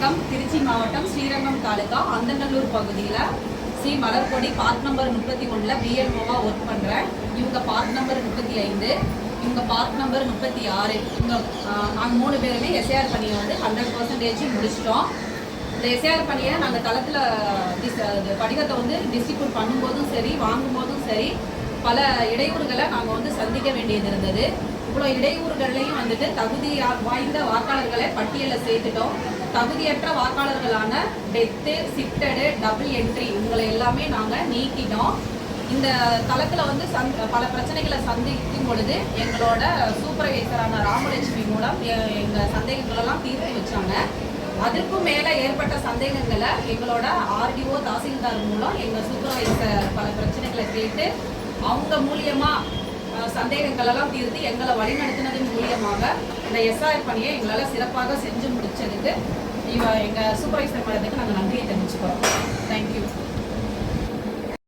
வணக்கம். திருச்சி மாவட்டம் ஸ்ரீரங்கம் தாலுகா அந்தநல்லூர் பகுதியில் ஸ்ரீ மலர்கொடி பார்ட் நம்பர் 31 பிஎல்ஓவா ஒர்க் பண்ணுறேன். இவங்க பார்ட் நம்பர் 35, இவங்க பார்ட் நம்பர் 36. இவங்க நாங்கள் 3 பேருமே எஸ்ஏஆர் பணியை வந்து 100% முடிச்சிட்டோம். இந்த எஸ்ஏஆர் பணியை நாங்கள் தளத்தில் படிவத்தை வந்து டிஸ்ட்ரிபியூட் பண்ணும்போதும் சரி, வாங்கும்போதும் சரி, பல இடையூறுகளை நாங்கள் வந்து சந்திக்க வேண்டியது இருந்தது. இவ்வளோ இடையூறுகள்லையும் வந்துட்டு தகுதி வாய்ந்த வாக்காளர்களை பட்டியலில் சேர்த்துட்டோம். தகுதியற்ற வாக்காளர்களான டெத்து, சிப்டடு, டபுள் என்ட்ரி இவங்களை எல்லாமே நாங்கள் நீக்கிட்டோம். இந்த தளத்தில் வந்து பல பிரச்சனைகளை சந்திக்கும் பொழுது எங்களோட சூப்பர்வைசரான ராமலட்சுமி மூலம் எங்கள் சந்தேகங்களெல்லாம் தீர்த்து வச்சாங்க. அதற்கும் மேலே ஏற்பட்ட சந்தேகங்களை எங்களோட ஆர்டிஓ, தாசில்தார் மூலம் எங்கள் சூப்பர்வைசர் பல பிரச்சனைகளை கேட்டு அவங்க மூலியமாக சந்தேகங்களெல்லாம் தீர்த்து எங்களை வழிநடத்தினதன் மூலியமாக இந்த எஸ்ஆர் பணியை எங்களால் சிறப்பாக செஞ்சு முடிச்சதுக்கு எங்கள் சூப்பர்வைசர் மேடத்துக்கு நாங்கள்